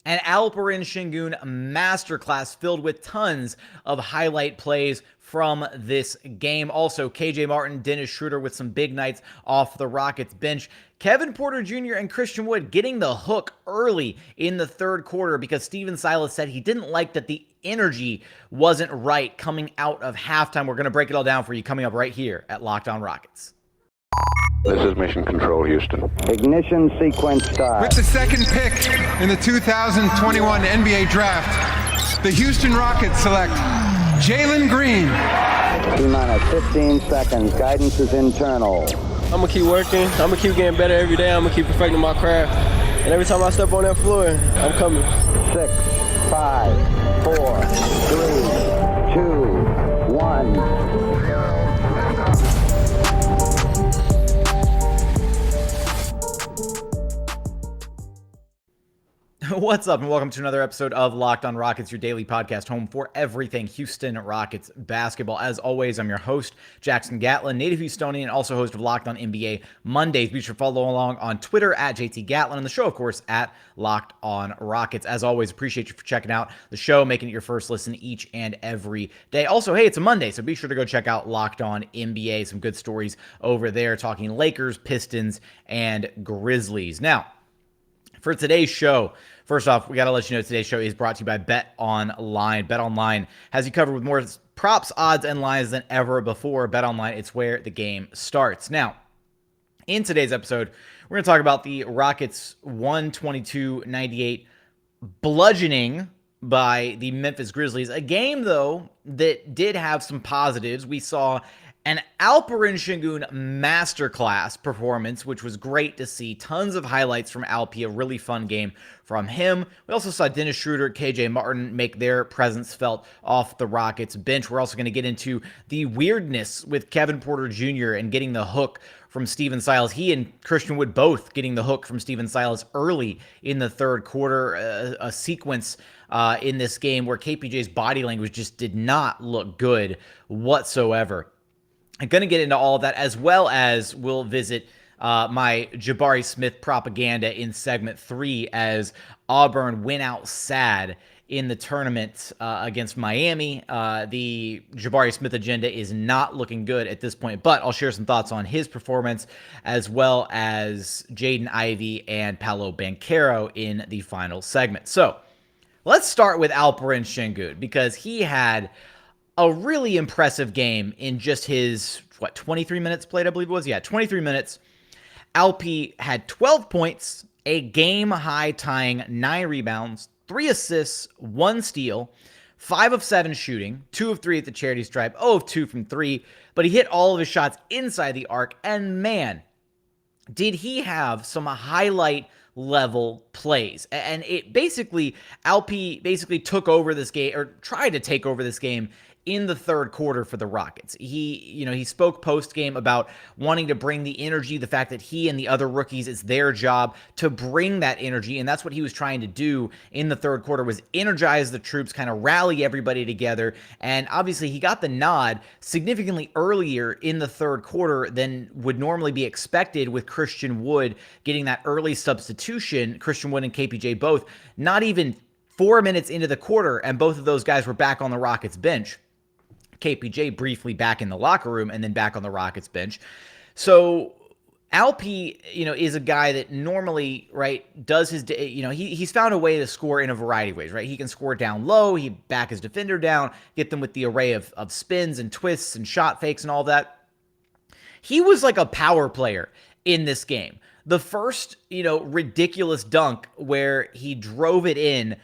An Alperen Sengun Masterclass filled with tons of highlight plays from this game. Also, Martin Dennis Schroder with some big nights off the Rockets bench. Kevin Porter Jr. and Christian Wood getting the hook early in the third quarter because Silas said he didn't like that the energy wasn't right coming out of halftime. We're going to break it all down for you coming up right here at Locked On Rockets. This is Mission Control, Houston. Ignition sequence start. With the second pick in the 2021 NBA Draft, the Houston Rockets select Jalen Green. T-minus 15 seconds. Guidance is internal. I'm going to keep working. I'm going to keep getting better every day. I'm going to keep perfecting my craft. And every time I step on that floor, I'm coming. 6, 5, 4, 3, 2, 1. What's up, and welcome to another episode of Locked On Rockets, your daily podcast home for everything Houston Rockets basketball. As always, I'm your host, Jackson Gatlin, native Houstonian, and also host of Locked On NBA Mondays. Be sure to follow along on Twitter at JT Gatlin, and the show, of course, at Locked On Rockets. As always, appreciate you for checking out the show, making it your first listen each and every day. Also, hey, it's a Monday, so be sure to go check out Locked On NBA. Some good stories over there, talking Lakers, Pistons, and Grizzlies. Now, for today's show, first off, we got to let you know today's show is brought to you by BetOnline. BetOnline has you covered with more props, odds, and lines than ever before. BetOnline, it's where the game starts. Now, in today's episode, we're going to talk about the Rockets 122-98 bludgeoning by the Memphis Grizzlies. A game, though, that did have some positives. We saw an Alperen Sengun Masterclass performance, which was great to see. Tons of highlights from Alpi, a really fun game from him. We also saw Dennis Schroder, Martin make their presence felt off the Rockets bench. We're also going to get into the weirdness with Kevin Porter Jr. and getting the hook from Silas. He and Christian Wood both getting the hook from Silas early in the third quarter. A sequence in this game where KPJ's body language just did not look good whatsoever. I'm going to get into all of that, as well as we'll visit my Jabari Smith propaganda in segment 3 as Auburn went out sad in the tournament against Miami. The Jabari Smith agenda is not looking good at this point, but I'll share some thoughts on his performance, as well as Jaden Ivey and Paolo Banchero in the final segment. So let's start with Alperen Sengun, because he had a really impressive game in just his, 23 minutes played, I believe it was? Yeah, 23 minutes. Alpi had 12 points, a game-high tying 9 rebounds, 3 assists, 1 steal, 5 of 7 shooting, 2 of 3 at the charity stripe, 0 of 2 from 3, but he hit all of his shots inside the arc, and man, did he have some highlight level plays. And it basically, Alpi basically took over this game, or tried to take over this game in the third quarter for the Rockets. He spoke post-game about wanting to bring the energy, the fact that he and the other rookies, it's their job to bring that energy, and that's what he was trying to do in the third quarter, was energize the troops, kind of rally everybody together, and obviously he got the nod significantly earlier in the third quarter than would normally be expected, with Christian Wood getting that early substitution. Christian Wood and KPJ both not even 4 minutes into the quarter, and both of those guys were back on the Rockets bench. KPJ briefly back in the locker room and then back on the Rockets bench. So Alpi, is a guy that normally, right, does his, he's found a way to score in a variety of ways, right? He can score down low, he back his defender down, get them with the array of spins and twists and shot fakes and all that. He was like a power player in this game. The first, ridiculous dunk where he drove it in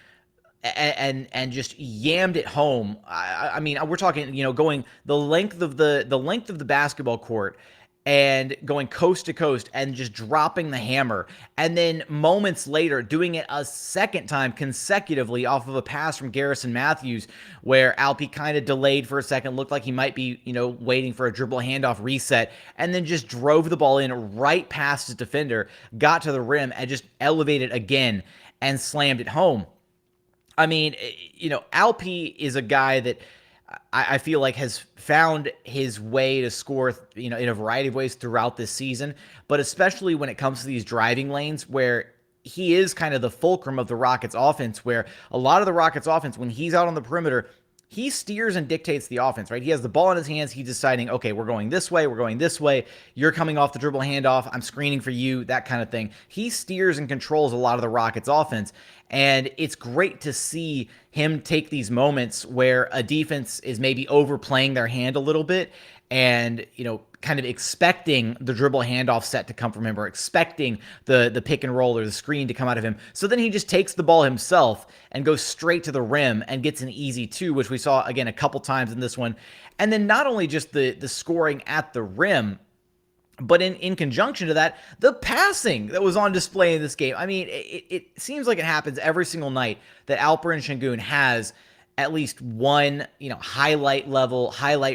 and just yammed it home. I mean, we're talking, going the length of the basketball court and going coast to coast and just dropping the hammer. And then moments later, doing it a second time consecutively off of a pass from Garrison Matthews, where Alpi kind of delayed for a second, looked like he might be, waiting for a dribble handoff reset, and then just drove the ball in right past his defender, got to the rim, and just elevated again and slammed it home. I mean, Alpi is a guy that I feel like has found his way to score, in a variety of ways throughout this season, but especially when it comes to these driving lanes where he is kind of the fulcrum of the Rockets offense, where a lot of the Rockets offense, when he's out on the perimeter, he steers and dictates the offense, right? He has the ball in his hands. He's deciding, okay, we're going this way. We're going this way. You're coming off the dribble handoff. I'm screening for you, that kind of thing. He steers and controls a lot of the Rockets offense. And it's great to see him take these moments where a defense is maybe overplaying their hand a little bit and, kind of expecting the dribble handoff set to come from him or expecting the pick and roll or the screen to come out of him. So then he just takes the ball himself and goes straight to the rim and gets an easy 2, which we saw, again, a couple times in this one. And then not only just the scoring at the rim, but in conjunction to that, the passing that was on display in this game. I mean, it seems like it happens every single night that Alperen Sengun has at least one, highlight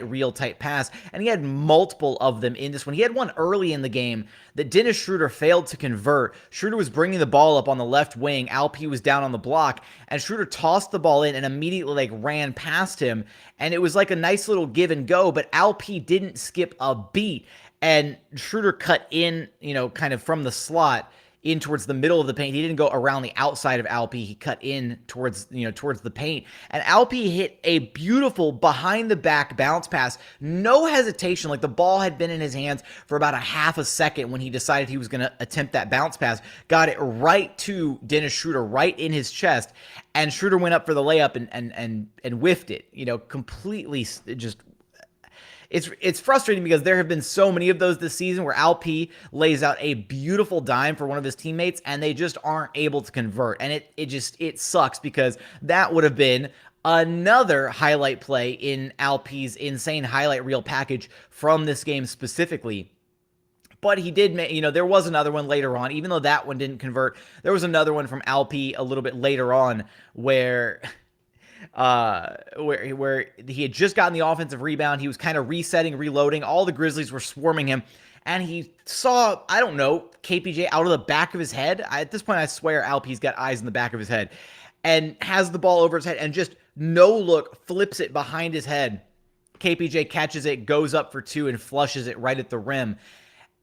reel type pass. And he had multiple of them in this one. He had one early in the game that Dennis Schroder failed to convert. Schroder was bringing the ball up on the left wing. Alp was down on the block, and Schroder tossed the ball in and immediately ran past him. And it was like a nice little give and go, but Alp didn't skip a beat. And Schroder cut in, kind of from the slot in towards the middle of the paint. He didn't go around the outside of Alp. He cut in towards the paint. And Alp hit a beautiful behind the back bounce pass. No hesitation. Like the ball had been in his hands for about a half a second when he decided he was going to attempt that bounce pass. Got it right to Dennis Schroder, right in his chest. And Schroder went up for the layup and whiffed it. Completely just. It's frustrating because there have been so many of those this season where Alp lays out a beautiful dime for one of his teammates and they just aren't able to convert. And it sucks because that would have been another highlight play in Alp's insane highlight reel package from this game specifically. But he did, there was another one later on, even though that one didn't convert. There was another one from Alp a little bit later on where he had just gotten the offensive rebound. He was kind of resetting, reloading. All the Grizzlies were swarming him. And he saw, I don't know, KPJ out of the back of his head. At this point, I swear Alp's got eyes in the back of his head. And has the ball over his head and just no look, flips it behind his head. KPJ catches it, goes up for 2, and flushes it right at the rim.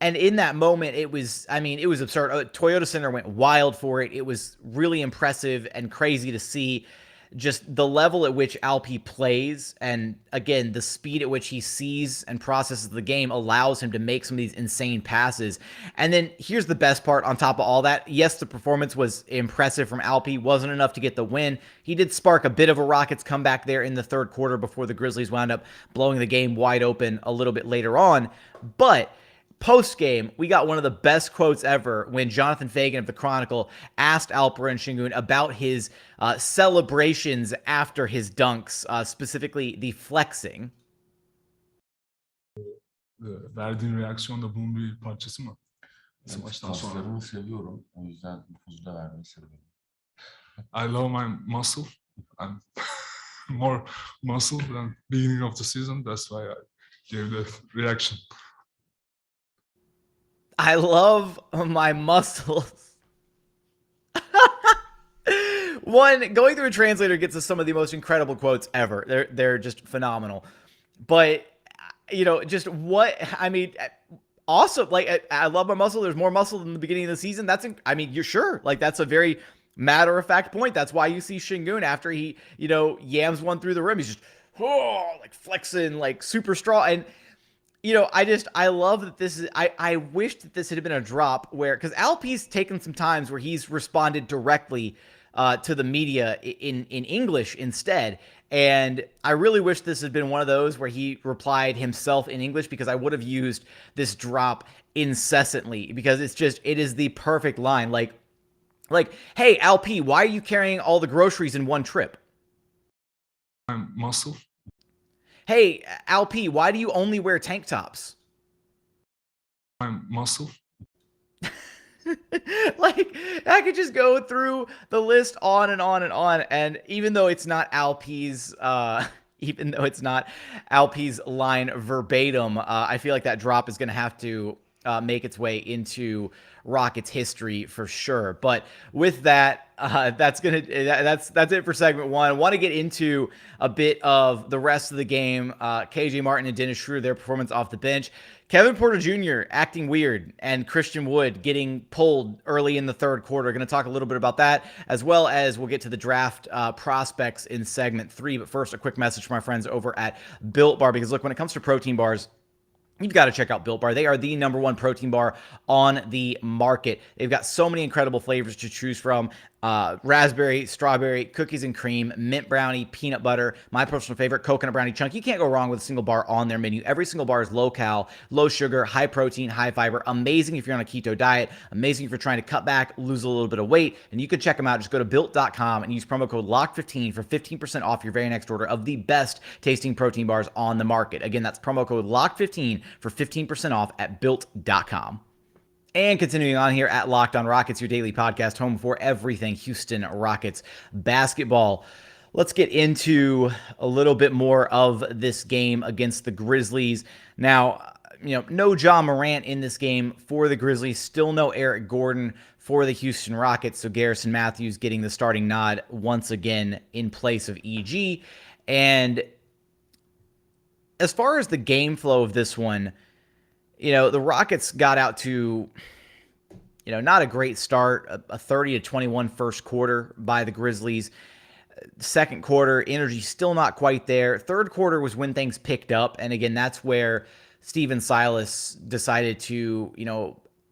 And in that moment, it was absurd. Toyota Center went wild for it. It was really impressive and crazy to see just the level at which Alp plays, and again, the speed at which he sees and processes the game allows him to make some of these insane passes. And then here's the best part on top of all that. Yes, the performance was impressive from Alp. Wasn't enough to get the win. He did spark a bit of a Rockets comeback there in the third quarter before the Grizzlies wound up blowing the game wide open a little bit later on. But post-game, we got one of the best quotes ever when Jonathan Fagan of the Chronicle asked Alperen Sengun about his celebrations after his dunks, specifically the flexing. Verdiğin reaksiyon da bunun bir parçası mı? Maçtan sonra. Kaslarımı seviyorum. O yüzden nüfuzu da vermeyi seviyorum. I love my muscle. I'm more muscle than beginning of the season. That's why I gave that reaction. I love my muscles. One, going through a translator gets us some of the most incredible quotes ever. They're just phenomenal. But, just awesome. Like, I love my muscle. There's more muscle than the beginning of the season. You're sure. Like, that's a very matter-of-fact point. That's why you see Sengun after he, yams one through the rim. He's just, flexing, like, super strong. And, I love that this is, I wish that this had been a drop where, because Alp's taken some times where he's responded directly to the media in English instead. And I really wish this had been one of those where he replied himself in English, because I would have used this drop incessantly, because it is the perfect line. Like, hey, Alp, why are you carrying all the groceries in one trip? I'm muscle. Hey, Alp, why do you only wear tank tops? I'm muscle. Like, I could just go through the list on and on and on. And even though it's not Alp's line verbatim, I feel like that drop is going to have to make its way into Rockets history for sure. But with that, that's it for segment one. I want to get into a bit of the rest of the game. KJ Martin and Dennis Schroder, their performance off the bench. Kevin Porter Jr. acting weird and Christian Wood getting pulled early in the third quarter. Going to talk a little bit about that, as well as we'll get to the draft prospects in segment 3. But first, a quick message for my friends over at Built Bar, because look, when it comes to protein bars, you've got to check out Built Bar. They are the number one protein bar on the market. They've got so many incredible flavors to choose from. Raspberry, strawberry, cookies and cream, mint brownie, peanut butter, my personal favorite, coconut brownie chunk. You can't go wrong with a single bar on their menu. Every single bar is low cal, low sugar, high protein, high fiber. Amazing if you're on a keto diet. Amazing if you're trying to cut back, lose a little bit of weight. And you can check them out. Just go to built.com and use promo code LOCK15 for 15% off your very next order of the best tasting protein bars on the market. Again, that's promo code LOCK15 for 15% off at built.com. And continuing on here at Locked On Rockets, your daily podcast, home for everything Houston Rockets basketball. Let's get into a little bit more of this game against the Grizzlies. Now, no Ja Morant in this game for the Grizzlies. Still no Eric Gordon for the Houston Rockets. So Garrison Matthews getting the starting nod once again in place of EG. And as far as the game flow of this one, the Rockets got out to, not a great start, a 30-21 first quarter by the Grizzlies. Second quarter, energy still not quite there. Third quarter was when things picked up. And again, that's where Steven Silas decided to,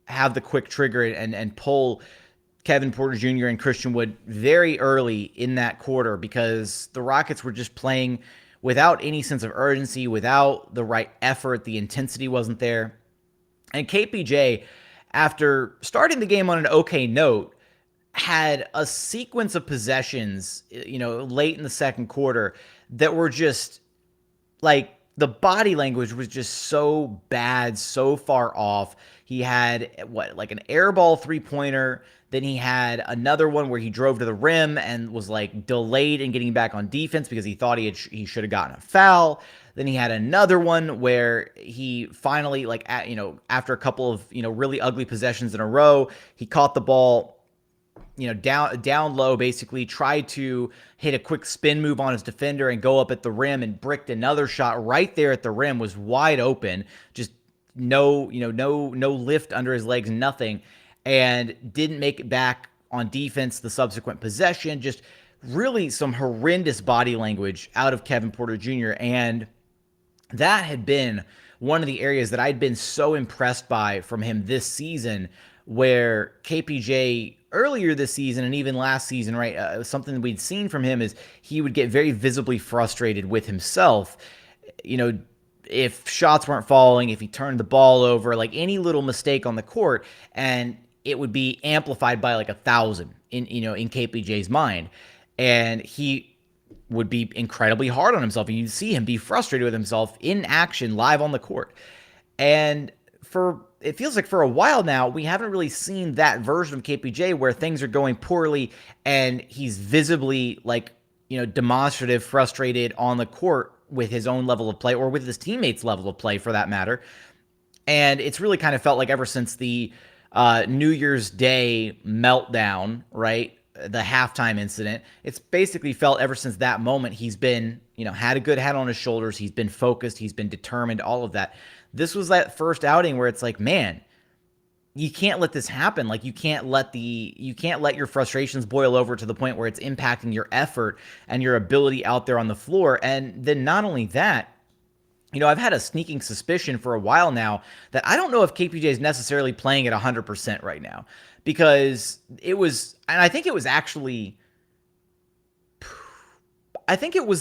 have the quick trigger and pull Kevin Porter Jr. and Christian Wood very early in that quarter, because the Rockets were just playing without any sense of urgency, without the right effort. The intensity wasn't there. And KPJ, after starting the game on an okay note, had a sequence of possessions, late in the second quarter that were just like, the body language was just so bad, so far off. He had an airball three-pointer. Then he had another one where he drove to the rim and was delayed in getting back on defense because he thought he should have gotten a foul. Then he had another one where he finally, after a couple of, really ugly possessions in a row, he caught the ball, down low, basically tried to hit a quick spin move on his defender and go up at the rim and bricked another shot right there at the rim, was wide open, just no lift under his legs, nothing, and didn't make it back on defense the subsequent possession. Just really some horrendous body language out of Kevin Porter Jr. And that had been one of the areas that I'd been so impressed by from him this season, where KPJ earlier this season and even last season, right, something we'd seen from him is he would get very visibly frustrated with himself. If shots weren't falling, if he turned the ball over, any little mistake on the court, and it would be amplified by 1,000 in KPJ's mind. And he would be incredibly hard on himself, and you'd see him be frustrated with himself in action live on the court. And it feels like for a while now, we haven't really seen that version of KPJ where things are going poorly and he's visibly demonstrative, frustrated on the court with his own level of play, or with his teammates' level of play for that matter. And it's really kind of felt like ever since the New Year's Day meltdown, right, the halftime incident, it's basically felt ever since that moment he's been, had a good head on his shoulders, he's been focused, he's been determined, all of that. This was that first outing where it's man, you can't let this happen. You can't let your frustrations boil over to the point where it's impacting your effort and your ability out there on the floor. And then not only that, I've had a sneaking suspicion for a while now that I don't know if KPJ is necessarily playing at 100% right now, because I think it was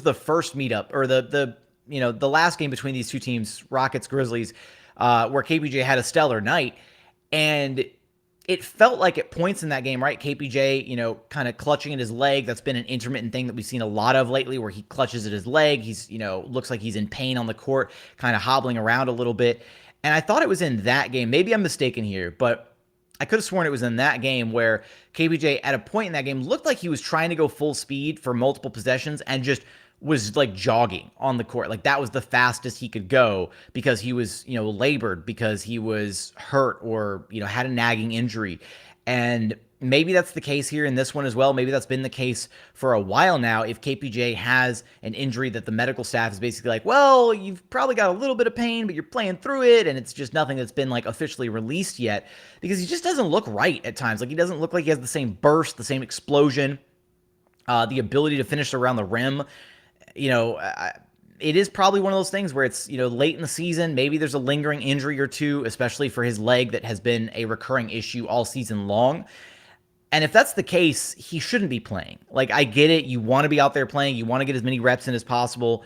the first meetup, or the last game between these two teams, Rockets, Grizzlies, where KPJ had a stellar night. And it felt like at points in that game, right, KPJ, kind of clutching at his leg. That's been an intermittent thing that we've seen a lot of lately, where he clutches at his leg. He's, looks like he's in pain on the court, kind of hobbling around a little bit. And I thought it was in that game. Maybe I'm mistaken here, but I could have sworn it was in that game where KPJ, at a point in that game, looked like he was trying to go full speed for multiple possessions and just was jogging on the court. That was the fastest he could go because he was, labored, because he was hurt, or, had a nagging injury. And maybe that's the case here in this one as well. Maybe that's been the case for a while now. If KPJ has an injury that the medical staff is basically like, well, you've probably got a little bit of pain, but you're playing through it, and it's just nothing that's been like officially released yet, because he just doesn't look right at times. Like, he doesn't look like he has the same burst, the same explosion, the ability to finish around the rim. It is probably one of those things where it's, late in the season, maybe there's a lingering injury or two, especially for his leg that has been a recurring issue all season long. And if that's the case, he shouldn't be playing. Like, I get it. You want to be out there playing. You want to get as many reps in as possible.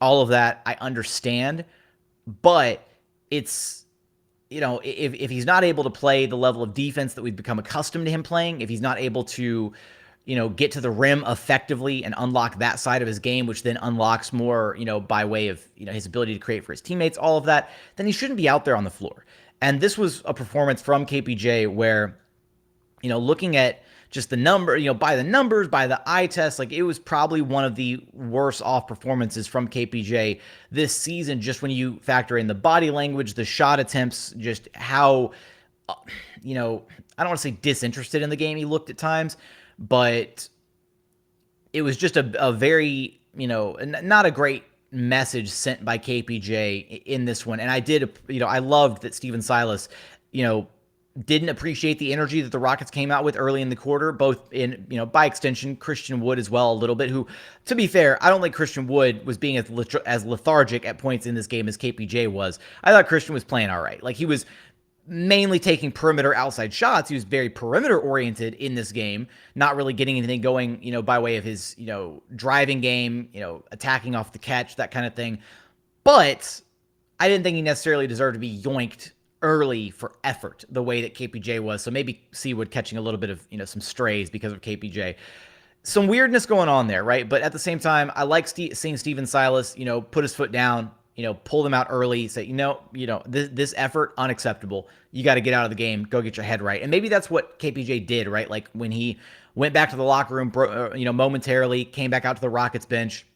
All of that, I understand. But it's, if he's not able to play the level of defense that we've become accustomed to him playing, if he's not able to, get to the rim effectively and unlock that side of his game, which then unlocks more, by way of, his ability to create for his teammates, all of that, then he shouldn't be out there on the floor. And this was a performance from KPJ where, looking at just the number, by the numbers, by the eye test, like, it was probably one of the worst off performances from KPJ this season, just when you factor in the body language, the shot attempts, just how, I don't want to say disinterested in the game he looked at times, but it was just a very, not a great message sent by KPJ in this one. And I loved that Steven Silas, didn't appreciate the energy that the Rockets came out with early in the quarter, both in, by extension, Christian Wood as well a little bit, who, to be fair, I don't think Christian Wood was being as lethargic at points in this game as KPJ was. I thought Christian was playing all right. Like, he was mainly taking perimeter outside shots. He was very perimeter oriented in this game, not really getting anything going, by way of his, driving game, attacking off the catch, that kind of thing. But I didn't think he necessarily deserved to be yoinked early for effort the way that KPJ was. So maybe Seawood catching a little bit of, some strays because of KPJ. Some weirdness going on there, right? But at the same time, I like seeing Steven Silas, put his foot down, pull them out early, say, this effort, unacceptable. You got to get out of the game, go get your head right. And maybe that's what KPJ did, right? Like, when he went back to the locker room, momentarily, came back out to the Rockets bench,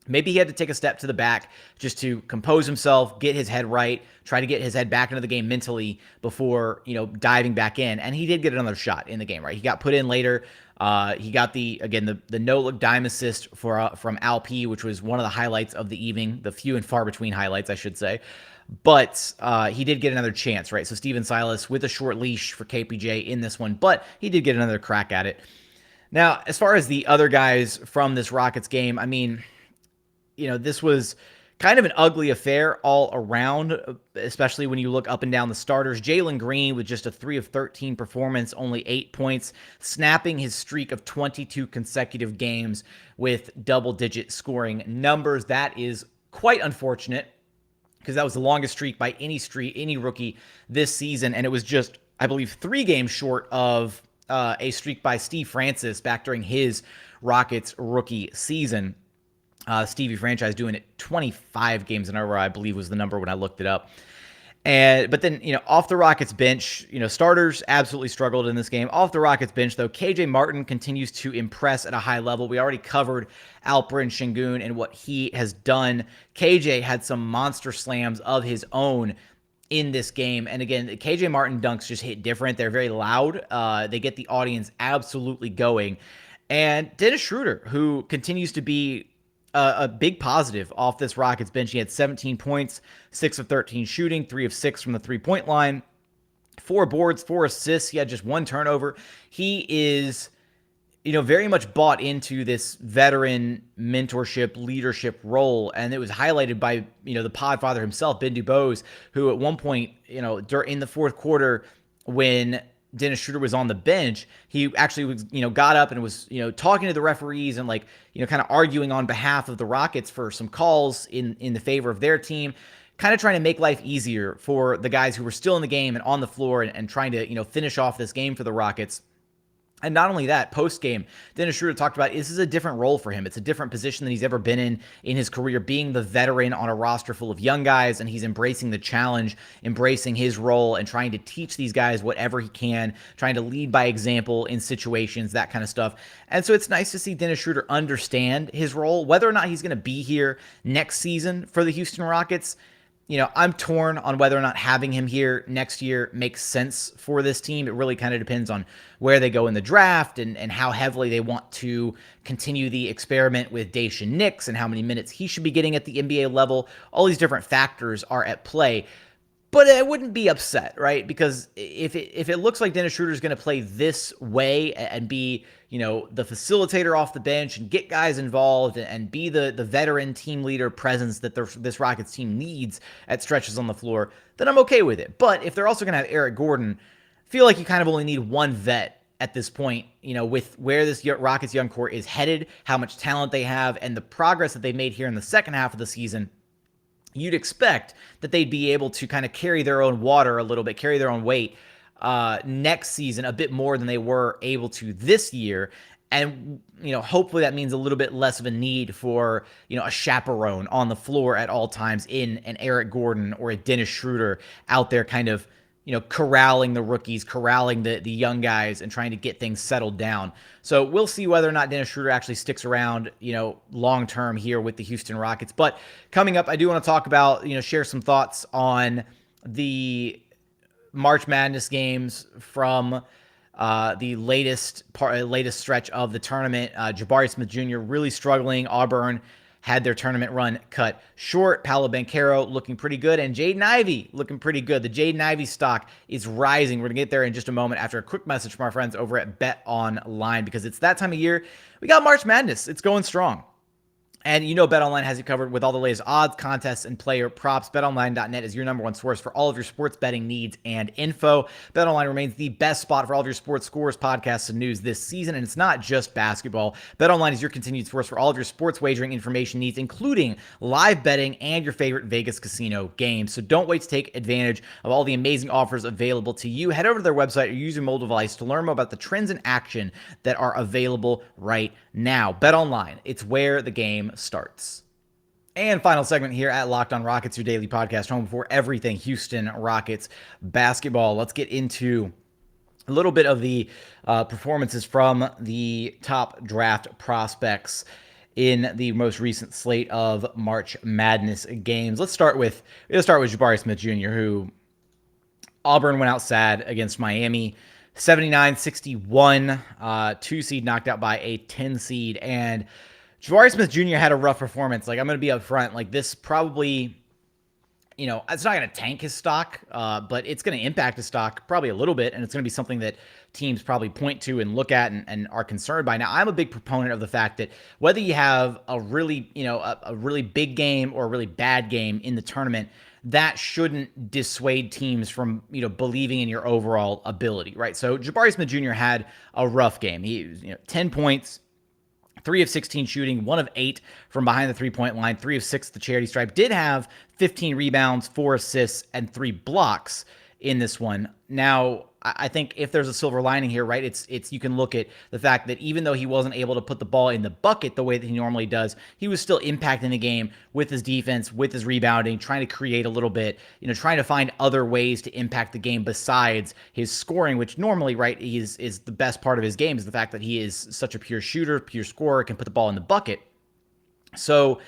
maybe he had to take a step to the back just to compose himself, get his head right, try to get his head back into the game mentally before, diving back in. And he did get another shot in the game, right? He got put in later. He got the no-look dime assist from Al P, which was one of the highlights of the evening, the few and far between highlights, I should say. But he did get another chance, right? So Steven Silas with a short leash for KPJ in this one, but he did get another crack at it. Now, as far as the other guys from this Rockets game, I mean, this was kind of an ugly affair all around, especially when you look up and down the starters. Jalen Green with just a 3 of 13 performance, only 8 points, snapping his streak of 22 consecutive games with double-digit scoring numbers. That is quite unfortunate, because that was the longest streak by any rookie this season, and it was just, I believe, 3 games short of a streak by Steve Francis back during his Rockets rookie season. Stevie Franchise doing it 25 games in a row, I believe was the number when I looked it up. But then, off the Rockets bench, starters absolutely struggled in this game. Off the Rockets bench, though, KJ Martin continues to impress at a high level. We already covered Alperen Sengun and what he has done. KJ had some monster slams of his own in this game. And again, KJ Martin dunks just hit different. They're very loud. They get the audience absolutely going. And Dennis Schroder, who continues to be a big positive off this Rockets bench. He had 17 points, 6 of 13 shooting, 3 of 6 from the three-point line, 4 boards, 4 assists. He had just 1 turnover. He is, very much bought into this veteran mentorship, leadership role. And it was highlighted by, the podfather himself, Ben DuBose, who at one point, in the fourth quarter, when Dennis Schroder was on the bench, he actually was, got up and was, talking to the referees and kind of arguing on behalf of the Rockets for some calls in the favor of their team, kind of trying to make life easier for the guys who were still in the game and on the floor and trying to, finish off this game for the Rockets. And not only that, post-game, Dennis Schroder talked about this is a different role for him. It's a different position than he's ever been in his career, being the veteran on a roster full of young guys, and he's embracing the challenge, embracing his role, and trying to teach these guys whatever he can, trying to lead by example in situations, that kind of stuff. And so it's nice to see Dennis Schroder understand his role. Whether or not he's going to be here next season for the Houston Rockets, I'm torn on whether or not having him here next year makes sense for this team. It really kind of depends on where they go in the draft and how heavily they want to continue the experiment with Jae'Sean and how many minutes he should be getting at the NBA level. All these different factors are at play. But I wouldn't be upset, right? Because if it looks like Dennis Schroeder is going to play this way and be, the facilitator off the bench and get guys involved and be the veteran team leader presence that this Rockets team needs at stretches on the floor, then I'm okay with it. But if they're also going to have Eric Gordon, I feel like you kind of only need one vet at this point, with where this Rockets young core is headed, how much talent they have, and the progress that they made here in the second half of the season. You'd expect that they'd be able to kind of carry their own water a little bit, carry their own weight next season a bit more than they were able to this year. And, hopefully that means a little bit less of a need for, a chaperone on the floor at all times in an Eric Gordon or a Dennis Schroeder out there kind of, corralling the rookies, corralling the young guys and trying to get things settled down. So we'll see whether or not Dennis Schroeder actually sticks around, long-term here with the Houston Rockets. But coming up, I do want to talk about, share some thoughts on the March Madness games from the latest stretch of the tournament. Jabari Smith Jr. really struggling. Auburn had their tournament run cut short. Paolo Banchero looking pretty good, and Jaden Ivey looking pretty good. The Jaden Ivey stock is rising. We're going to get there in just a moment after a quick message from our friends over at BetOnline, because it's that time of year. We got March Madness. It's going strong. And BetOnline has you covered with all the latest odds, contests, and player props. BetOnline.net is your number one source for all of your sports betting needs and info. BetOnline remains the best spot for all of your sports scores, podcasts, and news this season. And it's not just basketball. BetOnline is your continued source for all of your sports wagering information needs, including live betting and your favorite Vegas casino games. So don't wait to take advantage of all the amazing offers available to you. Head over to their website or use your mobile device to learn more about the trends in action that are available right now. BetOnline, it's where the game starts. And final segment here at Locked On Rockets, your daily podcast home for everything Houston Rockets basketball. Let's get into a little bit of the performances from the top draft prospects in the most recent slate of March Madness games. Let's start with Jabari Smith Jr., who Auburn went out sad against Miami. 79-61, 2 seed knocked out by a 10 seed. And Jabari Smith Jr. had a rough performance. I'm going to be up front. This probably, it's not going to tank his stock, but it's going to impact his stock probably a little bit. And it's going to be something that teams probably point to and look at and are concerned by. Now, I'm a big proponent of the fact that whether you have a really, a really big game or a really bad game in the tournament, that shouldn't dissuade teams from, believing in your overall ability, right? So Jabari Smith Jr. had a rough game. He was, 10 points, 3 of 16 shooting, 1 of 8 from behind the three-point line, 3 of 6 at the charity stripe. Did have 15 rebounds, 4 assists, and 3 blocks in this one. Now, I think if there's a silver lining here, right, it's you can look at the fact that even though he wasn't able to put the ball in the bucket the way that he normally does, he was still impacting the game with his defense, with his rebounding, trying to create a little bit, trying to find other ways to impact the game besides his scoring, which normally, right, is the best part of his game, is the fact that he is such a pure shooter, pure scorer, can put the ball in the bucket. So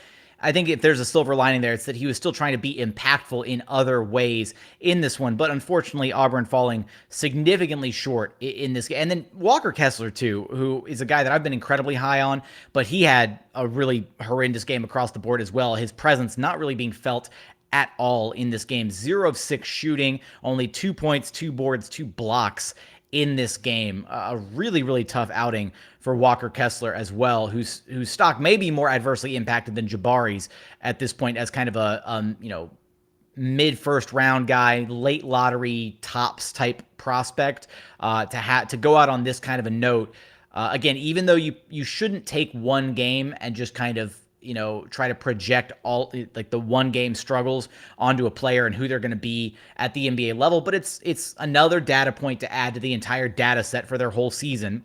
I think if there's a silver lining there, it's that he was still trying to be impactful in other ways in this one. But unfortunately, Auburn falling significantly short in this game. And then Walker Kessler, too, who is a guy that I've been incredibly high on, but he had a really horrendous game across the board as well. His presence not really being felt at all in this game. 0 of 6 shooting, only 2 points, 2 boards, 2 blocks in this game. A really, really tough outing for Walker Kessler as well, whose stock may be more adversely impacted than Jabari's at this point as kind of a mid-first round guy, late lottery tops type prospect. To go out on this kind of a note, again, even though you shouldn't take one game and just kind of try to project all the one game struggles onto a player and who they're going to be at the NBA level, but it's another data point to add to the entire data set for their whole season.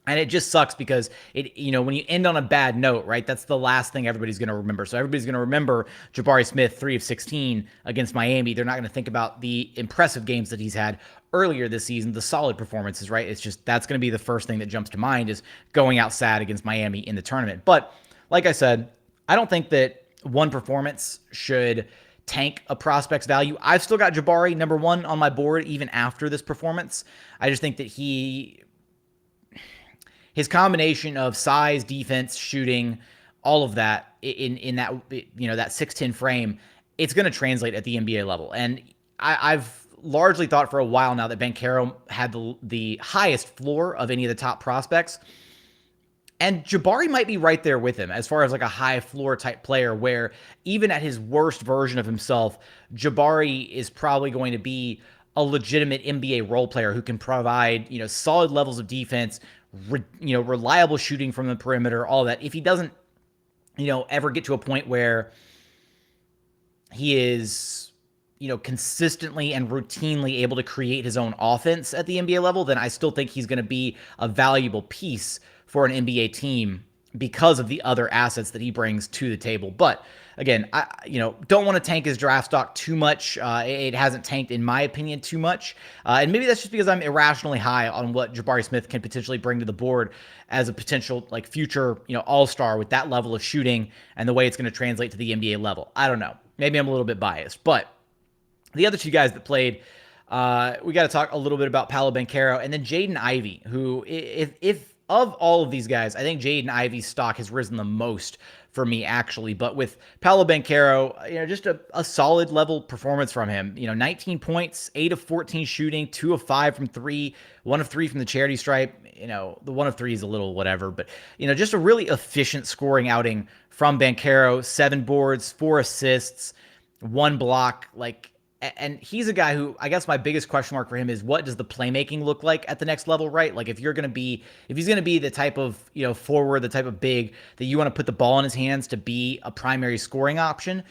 And it just sucks because when you end on a bad note, right, that's the last thing everybody's going to remember. So everybody's going to remember Jabari Smith, 3 of 16 against Miami. They're not going to think about the impressive games that he's had earlier this season, the solid performances, right? It's just, that's going to be the first thing that jumps to mind, is going out sad against Miami in the tournament. But like I said, I don't think that one performance should tank a prospect's value. I've still got Jabari number 1 on my board even after this performance. I just think that his combination of size, defense, shooting, all of that in that, that 6'10" frame, it's going to translate at the NBA level. And I've largely thought for a while now that Banchero had the highest floor of any of the top prospects. And Jabari might be right there with him as far as like a high floor type player, where even at his worst version of himself, Jabari is probably going to be a legitimate NBA role player who can provide, solid levels of defense, reliable shooting from the perimeter, all that. If he doesn't, ever get to a point where he is, consistently and routinely able to create his own offense at the NBA level, then I still think he's going to be a valuable piece for an NBA team because of the other assets that he brings to the table. But again, I don't want to tank his draft stock too much. It hasn't tanked, in my opinion, too much. And maybe that's just because I'm irrationally high on what Jabari Smith can potentially bring to the board as a potential future, all-star with that level of shooting and the way it's going to translate to the NBA level. I don't know. Maybe I'm a little bit biased. But the other two guys that played, we got to talk a little bit about Paolo Banchero and then Jaden Ivey, who, if of all of these guys, I think Jaden Ivey's stock has risen the most for me, actually. But with Paolo Banchero, just a solid level performance from him. 19 points, 8 of 14 shooting, 2 of 5 from 3, 1 of 3 from the charity stripe. The 1 of 3 is a little whatever, but just a really efficient scoring outing from Banchero. 7 boards, 4 assists, 1 block. And he's a guy who, I guess my biggest question mark for him is, what does the playmaking look like at the next level, right? If he's going to be the type of, forward, the type of big that you want to put the ball in his hands to be a primary scoring option,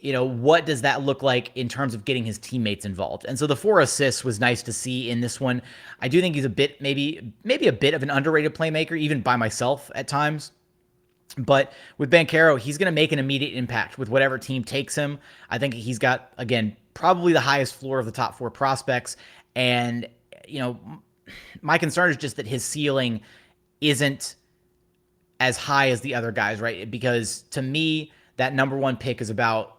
what does that look like in terms of getting his teammates involved? And so the 4 assists was nice to see in this one. I do think he's a bit, maybe a bit of an underrated playmaker, even by myself at times. But with Banchero, he's going to make an immediate impact with whatever team takes him. I think he's got, again, probably the highest floor of the top 4 prospects. And, my concern is just that his ceiling isn't as high as the other guys, right? Because to me, that number 1 pick is about,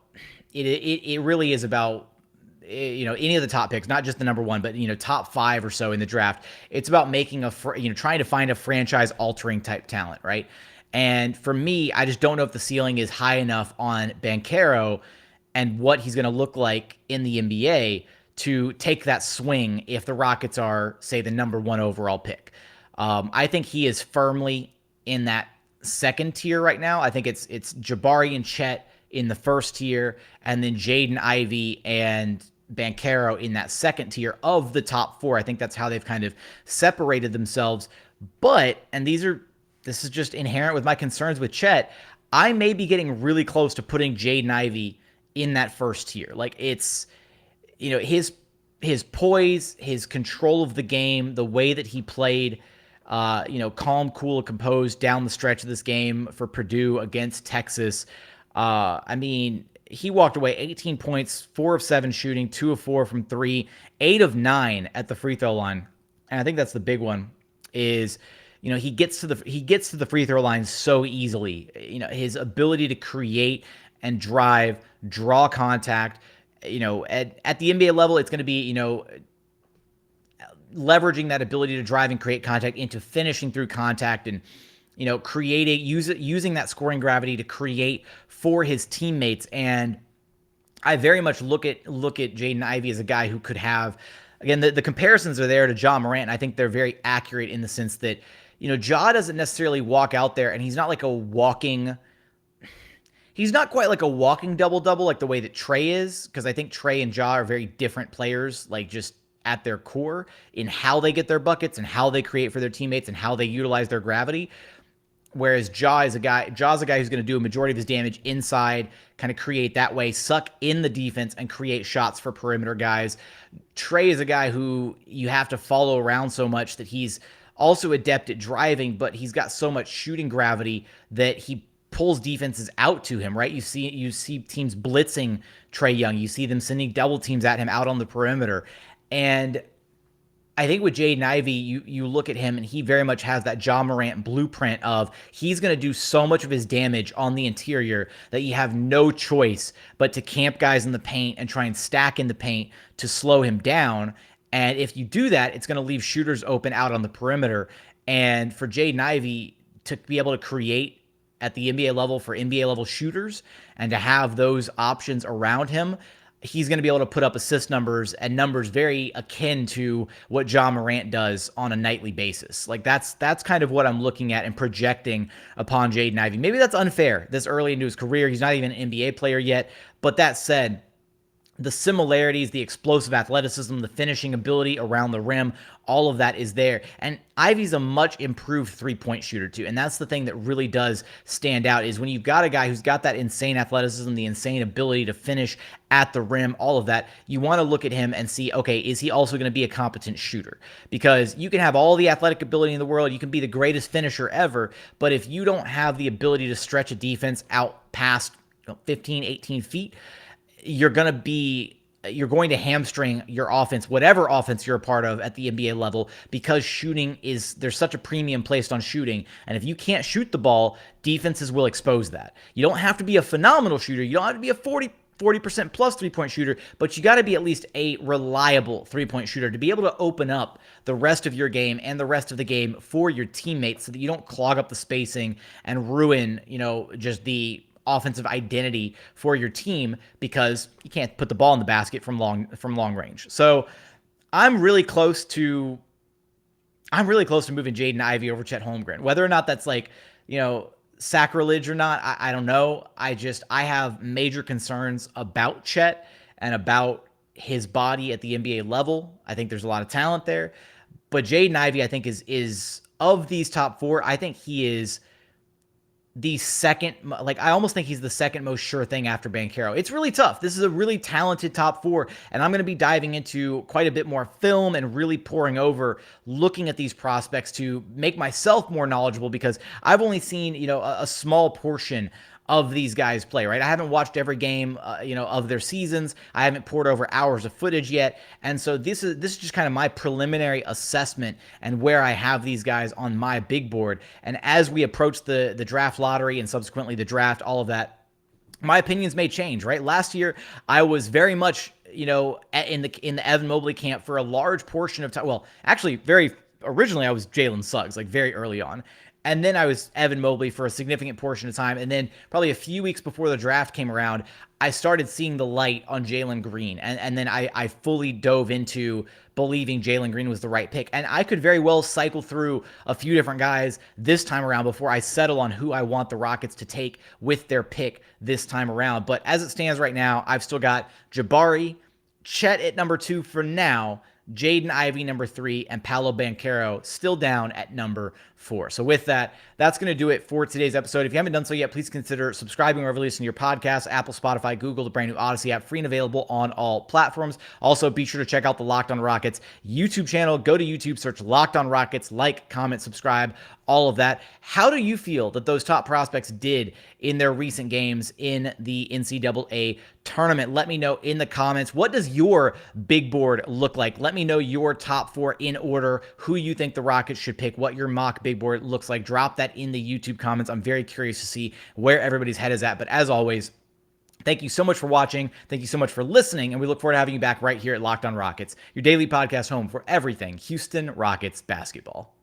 it really is about, any of the top picks, not just the number 1, but, top 5 or so in the draft. It's about making trying to find a franchise altering type talent, right? And for me, I just don't know if the ceiling is high enough on Banchero and what he's going to look like in the NBA to take that swing if the Rockets are, say, the number 1 overall pick. I think he is firmly in that second tier right now. I think it's Jabari and Chet in the first tier, and then Jaden Ivey and Banchero in that second tier of the top 4. I think that's how they've kind of separated themselves. But, and this is just inherent with my concerns with Chet, I may be getting really close to putting Jaden Ivey in that first tier. It's, his poise, his control of the game, the way that he played, calm, cool, and composed down the stretch of this game for Purdue against Texas. He walked away 18 points, 4 of 7 shooting, 2 of 4 from 3, 8 of 9 at the free throw line. And I think that's the big one is, he gets to the free throw line so easily. His ability to create and drive, draw contact. At the NBA level, it's going to be, leveraging that ability to drive and create contact into finishing through contact and, using that scoring gravity to create for his teammates. And I very much look at Jaden Ivey as a guy who could have, again, the comparisons are there to Ja Morant. I think they're very accurate in the sense that, Ja doesn't necessarily walk out there and he's not quite like a walking double-double like the way that Trey is, because I think Trey and Ja are very different players, just at their core in how they get their buckets and how they create for their teammates and how they utilize their gravity. Whereas Ja's a guy who's going to do a majority of his damage inside, kind of create that way, suck in the defense, and create shots for perimeter guys. Trey is a guy who you have to follow around so much that he's also adept at driving, but he's got so much shooting gravity that he pulls defenses out to him, right? You see teams blitzing Trae Young. You see them sending double teams at him out on the perimeter. And I think with Jaden Ivey, you look at him and he very much has that Ja Morant blueprint of he's going to do so much of his damage on the interior that you have no choice but to camp guys in the paint and try and stack in the paint to slow him down. And if you do that, it's going to leave shooters open out on the perimeter. And for Jaden Ivey to be able to create at the NBA level for NBA level shooters and to have those options around him, he's going to be able to put up assist numbers and numbers very akin to what Ja Morant does on a nightly basis. Like that's kind of what I'm looking at and projecting upon Jaden Ivey. Maybe that's unfair this early into his career. He's not even an NBA player yet. But that said, the similarities, the explosive athleticism, the finishing ability around the rim, all of that is there. And Ivey's a much improved three-point shooter too. And that's the thing that really does stand out is when you've got a guy who's got that insane athleticism, the insane ability to finish at the rim, all of that, you want to look at him and see, okay, is he also going to be a competent shooter? Because you can have all the athletic ability in the world, you can be the greatest finisher ever, but if you don't have the ability to stretch a defense out past 15, 18 feet, you're going to hamstring your offense, whatever offense you're a part of at the NBA level, because there's such a premium placed on shooting. And if you can't shoot the ball, defenses will expose that. You don't have to be a phenomenal shooter. You don't have to be a 40% plus three-point shooter, but you got to be at least a reliable three-point shooter to be able to open up the rest of your game and the rest of the game for your teammates so that you don't clog up the spacing and ruin, just the offensive identity for your team because you can't put the ball in the basket from long range. So I'm really close to moving Jaden Ivey over Chet Holmgren. Whether or not that's sacrilege or not, I don't know. I have major concerns about Chet and about his body at the NBA level. I think there's a lot of talent there, but Jaden Ivey I think is of these top four, I think he is the second, I almost think he's the second most sure thing after Banchero. It's really tough. This is a really talented top four, and I'm going to be diving into quite a bit more film and really pouring over, looking at these prospects to make myself more knowledgeable because I've only seen, a small portion of these guys play, right? I haven't watched every game, of their seasons. I haven't poured over hours of footage yet. And so this is just kind of my preliminary assessment and where I have these guys on my big board. And as we approach the draft lottery and subsequently the draft, all of that, my opinions may change, right? Last year, I was very much, in the Evan Mobley camp for a large portion of time. Well, actually, very originally, I was Jalen Suggs, very early on. And then I was Evan Mobley for a significant portion of time. And then probably a few weeks before the draft came around, I started seeing the light on Jalen Green. And then I fully dove into believing Jalen Green was the right pick. And I could very well cycle through a few different guys this time around before I settle on who I want the Rockets to take with their pick this time around. But as it stands right now, I've still got Jabari, Chet at number 2 for now, Jaden Ivey number 3, and Paolo Banchero still down at number 4. So with that, that's going to do it for today's episode. If you haven't done so yet, please consider subscribing or releasing your podcast, Apple, Spotify, Google, the brand new Odyssey app, free and available on all platforms. Also, be sure to check out the Locked on Rockets YouTube channel. Go to YouTube, search Locked on Rockets, like, comment, subscribe, all of that. How do you feel that those top prospects did in their recent games in the NCAA tournament? Let me know in the comments. What does your big board look like? Let me know your top 4 in order, who you think the Rockets should pick, what your mock big board looks like. Drop that in the YouTube comments. I'm very curious to see where everybody's head is at. But as always, thank you so much for watching. Thank you so much for listening. And we look forward to having you back right here at Locked on Rockets, your daily podcast home for everything Houston Rockets basketball.